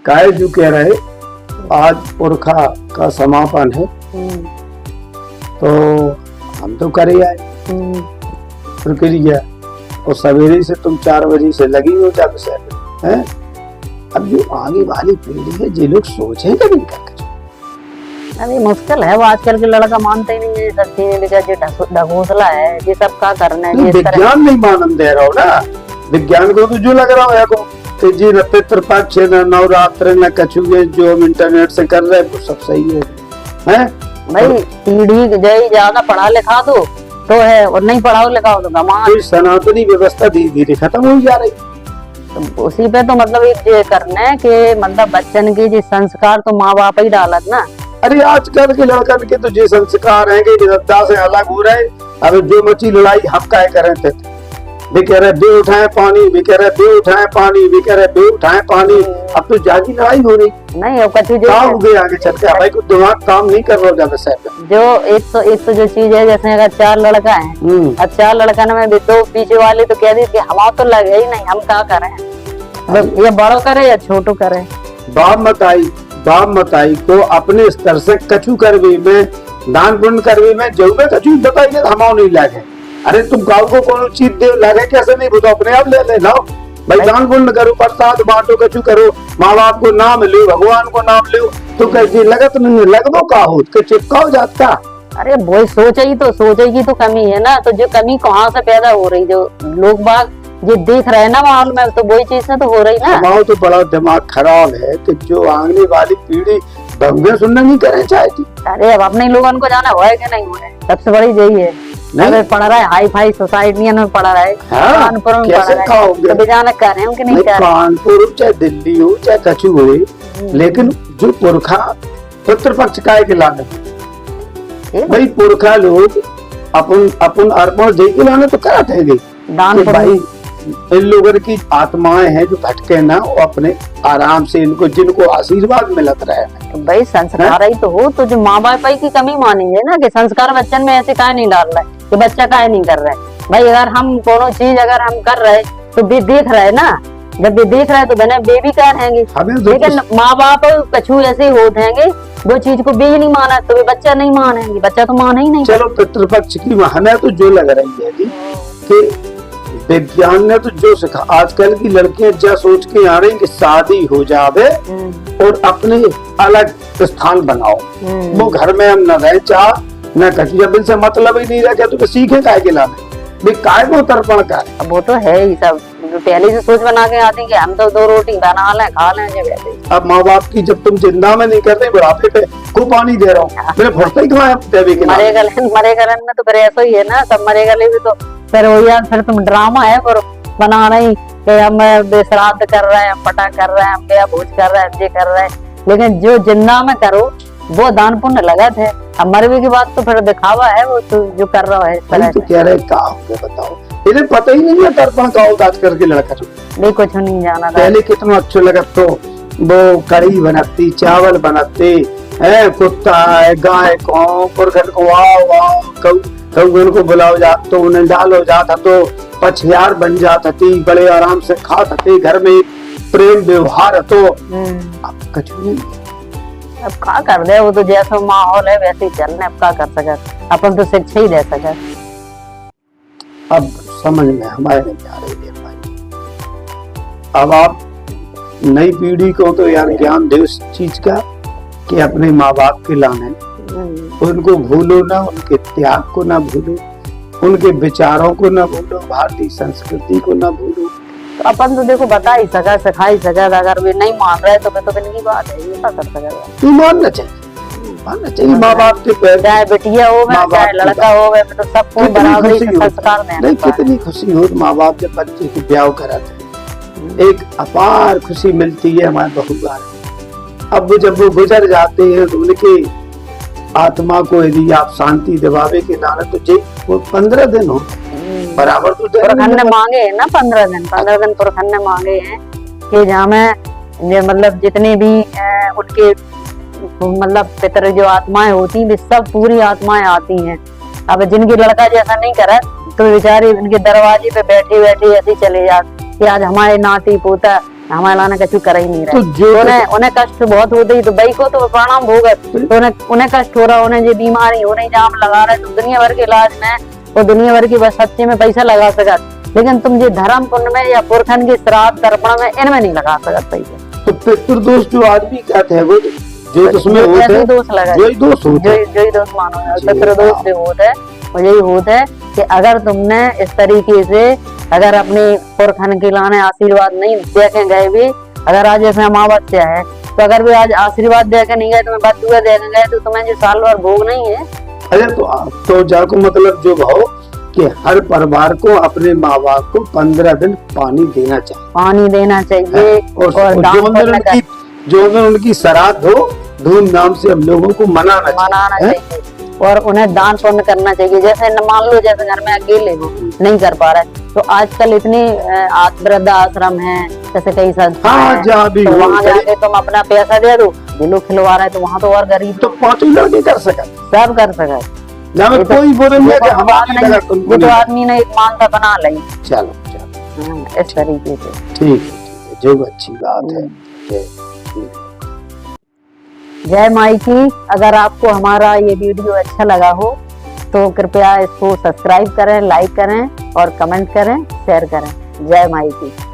काय जो कह रहे आज पुरखा का समापन है तो हम तो करे आए प्रक्रिया और सवेरे से तुम 4 बजे से लगी हो जब से हैं। अब जो आगे वाली पीढ़ी है ये लोग सोचे कभी करके अभी मुश्किल है, वो आजकल के लड़का मानते ही नहीं है, सब चीजें ढकोसला है, ये सब क्या करना है। विज्ञान नहीं मानन दे रहा हो ना, विज्ञान को तो जो लग रहा है कि जी न पितृपक्ष न नवरात्र न कछु जो हम इंटरनेट से कर रहे हैं वो सब सही है भाई। पीढ़ी जय ज्यादा पढ़ा लिखा दो तो है और नहीं पढ़ाओ लिखाओ तो गमान। सनातनी व्यवस्था धीरे धीरे खत्म हो जा रही, तो उसी पे तो मतलब एक ये करना है कि मतलब बच्चन के जो संस्कार तो माँ बाप ही डालत ना। अरे आजकल के लड़कन के तो ये संस्कार है कि श्रद्धा से अलग हो रहे। अब जो मची लड़ाई हम काय करें थे, वे कह रहे बे उठाए पानी, वे कह रहे बे उठाए पानी, वे कह रहे बे उठाए पानी। अब तो जागी लड़ाई हो रही नहीं, और कछु जो हो गए आगे चल के भाई को दिमाग काम नहीं कर रहा ज्यादा साहब। जो एक तो जो चीज है, जैसे अगर 4 लड़का है अब 4 लड़का में भी 2 पीछे वाले तो कह दी कि हम तो लगे ही नहीं, हम क्या करें, ये बड़ो करे या छोटो करे। बाप मताई को अपने स्तर से कछु करवी में दान पुण्य करवी में जो में कछु बताइए हमाओ नहीं लगे। अरे तुम गाँव को कौन चीज दे लगे कैसे नहीं बताओ, अपने आप ले लाओ भाई, दान पुण्य करो, प्रसाद बांटो, कछु करो, माँ बाप को नाम लो, भगवान को नाम लो, तो कैसी लगत नहीं लग दो का हो के चिपकाओ जाता। अरे वो सोचे की तो कमी है ना, तो जो कमी कहाँ से पैदा हो रही, जो लोग बाग ये देख रहे हैं ना माहौल में, तो वही चीज से तो हो रही ना। हमारा तो बड़ा दिमाग खराब है कि जो आने वाली पीढ़ी भंगे सुनना नहीं करे चाहती। अरे अब अपने लोगों को जाना हो कि नहीं हो रहा है, सबसे बड़ी यही है। अगर पढ़ रहा है हाई फाई सोसाइटियों में पढ़ रहा है, कानपुर में पढ़ रहा है, तो बेजाना कर रहे हो कि नहीं कर रहे। कानपुर हो चाहे दिल्ली हो चाहे कछु हो, लेकिन जो पुरखा पितृपक्ष काय के लाने भाई, पुरखा लोग अपन अर्पण दे के लाने तो करते हैं दान भाई। इन लोगों की आत्माएं हैं जो भटके ना, वो अपने आराम से इनको जिनको आशीर्वाद मिलत रहे। तो भाई संस्कार ही तो हो, तो जो माँ बाप की कमी मानी है ना कि संस्कार बच्चन में ऐसे काय नहीं डाल रहा है कि बच्चा काय नहीं कर रहा है। भाई अगर हम कोनो चीज अगर हम कर रहे तो भी देख रहे ना, जब भी देख रहे तो बने बेबी क्या रहेंगे, लेकिन माँ बाप कछु ऐसे होते हैं वो चीज को भी नहीं माना तो वे बच्चा नहीं मानेंगे, बच्चा तो माने ही नहीं। चलो पितृपक्ष की हमें तो जो लग रही है कि विज्ञान ने तो जो सिखा, आजकल की लड़कियां जो सोच के आ रही कि शादी हो जावे और अपने अलग स्थान बनाओ, वो घर में हम न रहे चाह न कटिया बिल से मतलब ही नहीं रहे, तो सीखे काय के लाने काय को तर्पण का। अब वो तो है ही सब पहले से सोच बना के आते कि हम तो 2 रोटी बना लें खा लें जब। अब माँ बाप की जब तुम जिंदा में नहीं करते बुढ़ापे पे को पानी दे रहा हूँ, मेरे फुर्ता ही मरे गलन में तो फिर ऐसा ही है ना, सब मरे गले भी तो फिर वो यार फिर तुम ड्रामा है पर बना रही कि हम श्राद्ध कर रहे हैं, हम पटा कर रहे हैं, हम बेया भोज कर रहे हैं, ये कर रहे हैं, लेकिन जो जिंदा में करो वो दान पुण्य लगत है। अब मरवे की बात तो फिर दिखावा है, वो तो जो कर रहा है तो कह रहे का बताओ, इन्हें पता ही नहीं है तर्पण का होता आजकल के लड़का नहीं कुछ नहीं जाना। पहले कितना अच्छा लगा, तो वो कढ़ी बनाती, चावल बनाते है, कुत्ता है, गाय को पुरखन को कौन को बुलाओ जात तो उन्हें डालो जाता तो पछयार बन जाता थी, बड़े आराम से खाते थे, घर में प्रेम व्यवहार तो अब कुछ नहीं। अब क्या कर दे, वो तो जैसा माहौल है वैसे ही चलने, अब क्या कर सके, अपन तो शिक्षा ही दे सके। अब समझ में हमारे नहीं आ रही है भाई। अब आप नई पीढ़ी को तो यार ज्ञान दे उस चीज का कि अपने माँ बाप के लाने, उनको भूलो ना, उनके त्याग को ना भूलो, उनके विचारों को ना भूलो, भारतीय संस्कृति को ना भूलो। तो अपन तो देखो बता ही सका, सिखा ही सका, अगर वे नहीं मान रहे तो फिर इनकी बात है, ये क्या कर सकेगा। तू मानना चाहिए माँ बाप के पैर, चाहे बेटिया हो चाहे लड़का हो, तो सबको बराबरी से संस्कार देना। कितनी खुशी हो माँ बाप जब बच्चे की ब्याह कराते, एक अपार खुशी मिलती है हमारे बहुबार। अब जब वो गुजर जाते हैं तो उनकी आत्मा को यदि आप शांति दिवावे के लाने तो वो 15 दिन हो बराबर तो पुरखन ने मांगे है ना, 15 दिन पुरखन ने मांगे हैं कि जहाँ में मतलब जितने भी उनके मतलब पितर जो आत्माएं होती हैं सब पूरी आत्माएं आती हैं। अब जिनकी लड़का जैसा नहीं करे तो बेचारे उनके दरवाजे पे बैठे बैठे ऐसे चले जाते कि आज हमारे नाती पोता हमारे लाने कछु कर ही नहीं रहे। तो जो उन्हें कष्ट बहुत होते ही तो भाई को तो प्रणाम भोगत, तो उन्हें कष्ट हो रहा, उन्हें जो बीमारी हो रही जाम लगा रहे, तुम दुनिया भर के इलाज में वो दुनिया भर की बस सच्चे में पैसा लगा सकत, लेकिन तुम जो धर्म पुण्य में या पुरखन के श्राद्ध तर्पण में इनमें नहीं लगा सकत पैसा। तो पितृदोष जो आदमी कहते हैं वो जो उसमें होते हैं, दोष लगा, जो ही दोष होते हैं, जो ही दोष मानो, पितृदोष जो होता है वो यही होता है कि अगर तुमने इस तरीके से अगर अपने पुरखन के लाने आशीर्वाद नहीं देखे गए भी, अगर आज जैसे अमावस्या है तो अगर भी आज आशीर्वाद देके नहीं गए, तुम्हें बदुआ देके गए तो तुम्हें जो साल भर भोग नहीं है। अरे तो जाको मतलब जो भाव कि हर परिवार को अपने माँ बाप को 15 दिन पानी देना चाहिए, पानी देना चाहिए और दान जो उनकी श्राद्ध हो धूमधाम से हम लोगों को मनाना चाहिए और उन्हें दान पुण्य करना चाहिए। जैसे मान लो जैसे घर में अकेले हो नहीं कर पा रहे तो आजकल इतने वृद्ध आश्रम है, जैसे कई संस्थाएं हैं, तो वहाँ जाके तुम अपना पैसा दे दो, जो लोग खिलवा रहे तो वहाँ तो और गरीब तो 5 लड़के कर सके, सब कर सके, कोई बोले ये तो आदमी ने एक मानता बना ली। चलो इस तरीके से ठीक है, जो अच्छी बात है। जय माई की। अगर आपको हमारा ये वीडियो अच्छा लगा हो तो कृपया इसको सब्सक्राइब करें, लाइक करें और कमेंट करें, शेयर करें। जय माई की।